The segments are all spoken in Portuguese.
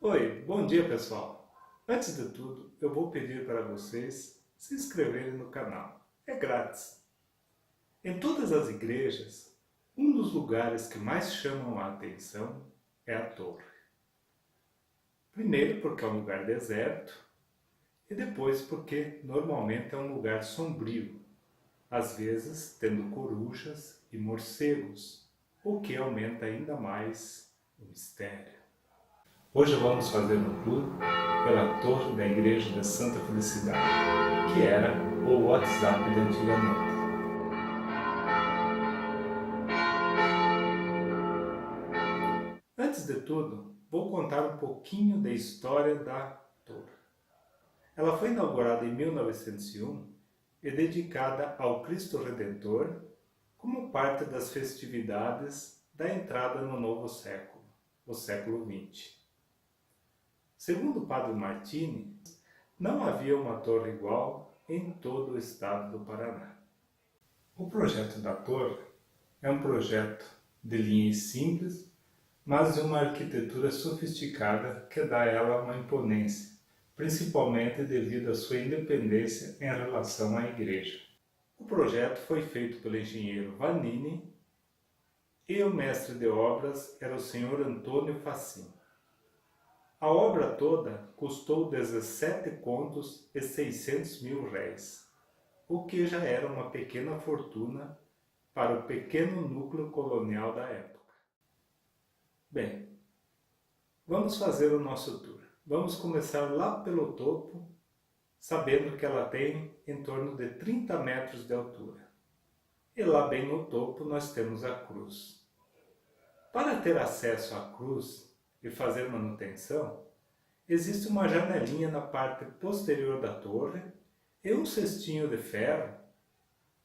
Oi, bom dia pessoal! Antes de tudo, eu vou pedir para vocês se inscreverem no canal. É grátis. Em todas as igrejas, um dos lugares que mais chamam a atenção é a torre. Primeiro porque é um lugar deserto e depois porque normalmente é um lugar sombrio, às vezes tendo corujas e morcegos, o que aumenta ainda mais o mistério. Hoje vamos fazer um tour pela torre da igreja de Santa Felicidade, que era o WhatsApp de antigamente. Antes de tudo, vou contar um pouquinho da história da torre. Ela foi inaugurada em 1901 e dedicada ao Cristo Redentor como parte das festividades da entrada no novo século, o século XX. Segundo o padre Martini, não havia uma torre igual em todo o estado do Paraná. O projeto da torre é um projeto de linhas simples, mas de uma arquitetura sofisticada que dá a ela uma imponência, principalmente devido à sua independência em relação à igreja. O projeto foi feito pelo engenheiro Vanini e o mestre de obras era o senhor Antônio Facim. A obra toda custou 17 contos e 600 mil réis, o que já era uma pequena fortuna para o pequeno núcleo colonial da época. Bem, vamos fazer o nosso tour. Vamos começar lá pelo topo, sabendo que ela tem em torno de 30 metros de altura. E lá bem no topo nós temos a cruz. Para ter acesso à cruz e fazer manutenção, existe uma janelinha na parte posterior da torre e um cestinho de ferro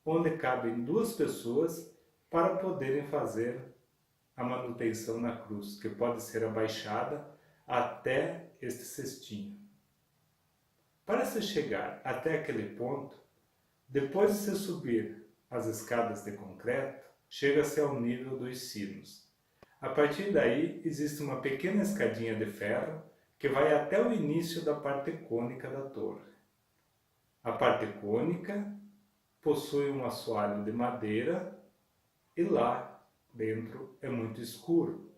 onde cabem duas pessoas para poderem fazer a manutenção na cruz, que pode ser abaixada até este cestinho. Para se chegar até aquele ponto, depois de se subir as escadas de concreto, chega-se ao nível dos sinos. A partir daí existe uma pequena escadinha de ferro que vai até o início da parte cônica da torre. A parte cônica possui um assoalho de madeira e lá dentro é muito escuro,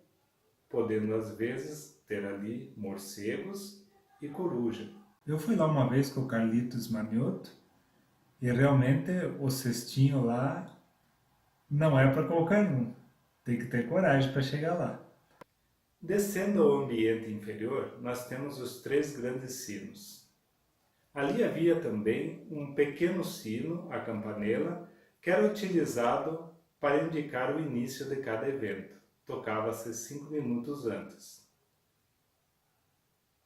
podendo às vezes ter ali morcegos e coruja. Eu fui lá uma vez com o Carlitos Manioto e realmente o cestinho lá não é para qualquer um, tem que ter coragem para chegar lá. Descendo ao ambiente inferior, nós temos os 3 grandes sinos. Ali havia também um pequeno sino, a campanela, que era utilizado para indicar o início de cada evento. Tocava-se 5 minutos antes.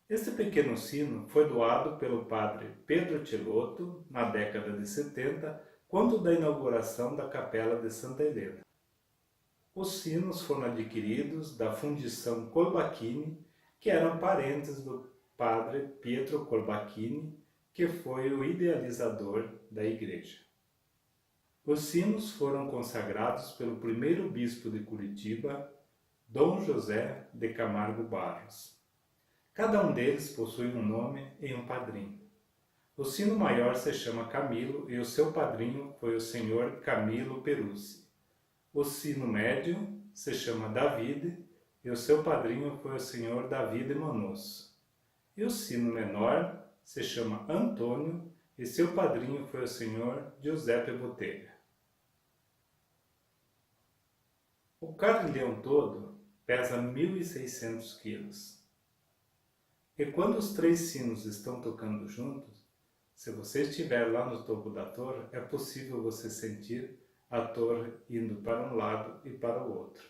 Este pequeno sino foi doado pelo padre Pedro Tillotto na década de 70, quando da inauguração da Capela de Santa Helena. Os sinos foram adquiridos da Fundição Colbachini, que eram parentes do padre Pietro Colbachini, que foi o idealizador da igreja. Os sinos foram consagrados pelo primeiro bispo de Curitiba, Dom José de Camargo Barros. Cada um deles possui um nome e um padrinho. O sino maior se chama Camilo e o seu padrinho foi o senhor Camilo Peruzzi. O sino médio se chama David e o seu padrinho foi o senhor David Manosso. E o sino menor se chama Antônio e seu padrinho foi o senhor Giuseppe Botelho. O carrilhão todo pesa 1.600 quilos. E quando os 3 sinos estão tocando juntos, se você estiver lá no topo da torre, é possível você sentir a torre indo para um lado e para o outro.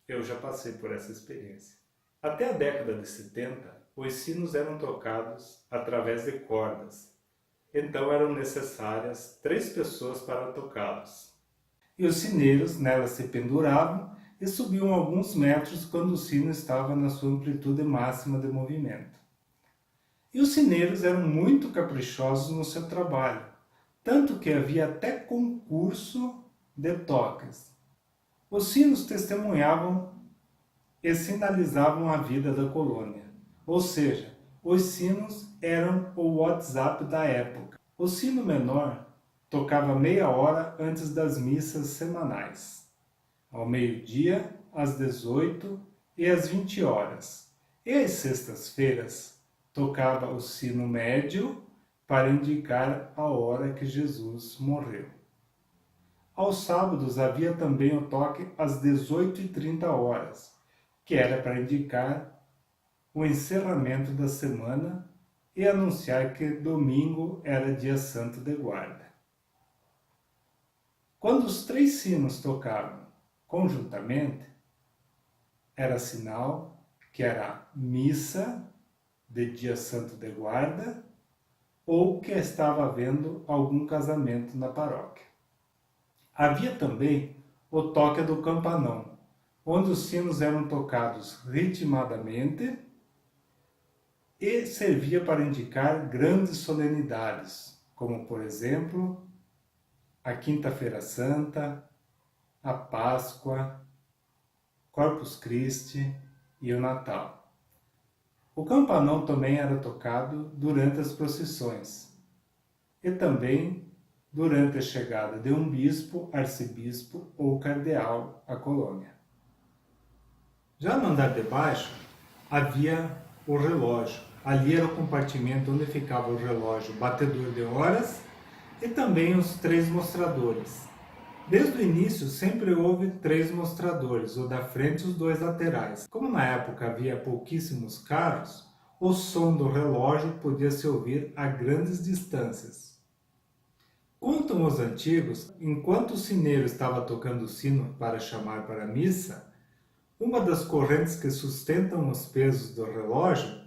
Eu já passei por essa experiência. Até a década de 70, os sinos eram tocados através de cordas, então eram necessárias 3 pessoas para tocá-los. E os sineiros nelas se penduravam e subiam alguns metros quando o sino estava na sua amplitude máxima de movimento. E os sineiros eram muito caprichosos no seu trabalho, tanto que havia até concurso de toques. Os sinos testemunhavam e sinalizavam a vida da colônia. Ou seja, os sinos eram o WhatsApp da época. O sino menor tocava meia hora antes das missas semanais, ao meio-dia, às 18 e às 20 horas. E às sextas-feiras tocava o sino médio para indicar a hora que Jesus morreu. Aos sábados havia também o toque às 18h30, que era para indicar o encerramento da semana e anunciar que domingo era dia santo de guarda. Quando os 3 sinos tocavam conjuntamente, era sinal que era missa de dia santo de guarda ou que estava havendo algum casamento na paróquia. Havia também o toque do campanão, onde os sinos eram tocados ritmadamente e servia para indicar grandes solenidades, como por exemplo a Quinta-feira Santa, a Páscoa, Corpus Christi e o Natal. O campanão também era tocado durante as procissões e também durante a chegada de um bispo, arcebispo ou cardeal à colônia. Já no andar de baixo havia o relógio. Ali era o compartimento onde ficava o relógio batedor de horas e também os 3 mostradores. Desde o início sempre houve 3 mostradores, o da frente e os 2 laterais. Como na época havia pouquíssimos carros, o som do relógio podia se ouvir a grandes distâncias. Contam os antigos, enquanto o sineiro estava tocando o sino para chamar para a missa, uma das correntes que sustentam os pesos do relógio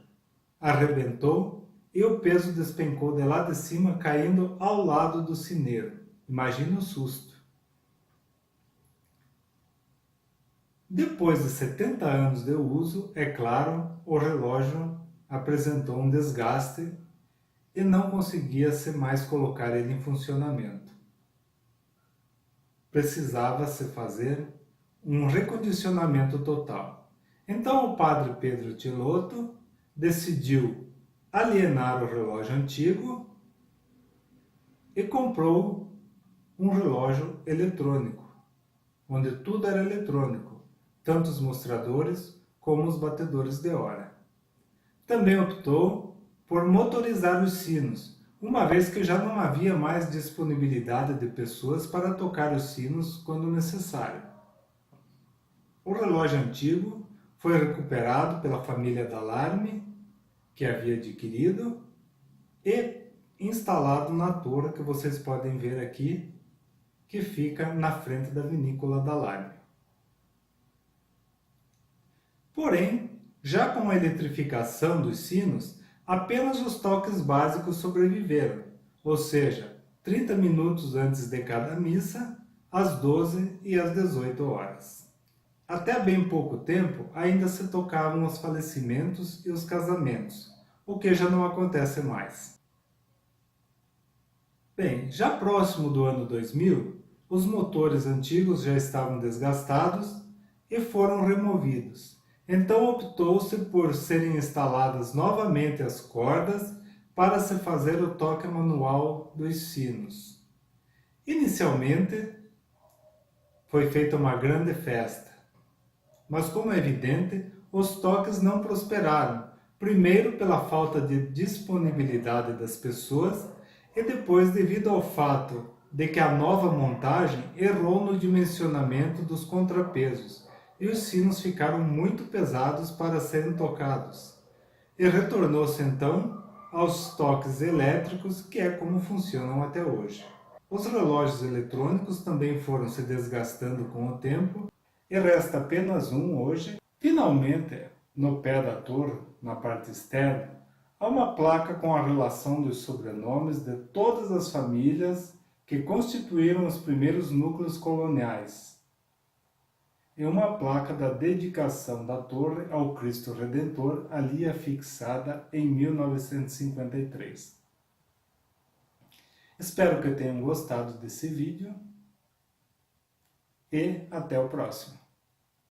arrebentou e o peso despencou de lá de cima, caindo ao lado do sineiro. Imagina o susto. Depois de 70 anos de uso, é claro, o relógio apresentou um desgaste e não conseguia-se mais colocar ele em funcionamento. Precisava-se fazer um recondicionamento total. Então o padre Pedro Tiloto decidiu alienar o relógio antigo e comprou um relógio eletrônico, onde tudo era eletrônico, tanto os mostradores como os batedores de hora. Também optou por motorizar os sinos, uma vez que já não havia mais disponibilidade de pessoas para tocar os sinos quando necessário. O relógio antigo foi recuperado pela família Dalarme, que havia adquirido, e instalado na torre que vocês podem ver aqui, que fica na frente da vinícola Dalarme. Porém, já com a eletrificação dos sinos, apenas os toques básicos sobreviveram, ou seja, 30 minutos antes de cada missa, às 12 e às 18 horas. Até bem pouco tempo ainda se tocavam os falecimentos e os casamentos, o que já não acontece mais. Bem, já próximo do ano 2000, os motores antigos já estavam desgastados e foram removidos. Então optou-se por serem instaladas novamente as cordas para se fazer o toque manual dos sinos. Inicialmente, foi feita uma grande festa, mas como é evidente, os toques não prosperaram, primeiro pela falta de disponibilidade das pessoas e depois devido ao fato de que a nova montagem errou no dimensionamento dos contrapesos, e os sinos ficaram muito pesados para serem tocados. E retornou-se então aos toques elétricos, que é como funcionam até hoje. Os relógios eletrônicos também foram se desgastando com o tempo, e resta apenas um hoje. Finalmente, no pé da torre, na parte externa, há uma placa com a relação dos sobrenomes de todas as famílias que constituíram os primeiros núcleos coloniais, e uma placa da dedicação da torre ao Cristo Redentor, ali afixada em 1953. Espero que tenham gostado desse vídeo e até o próximo.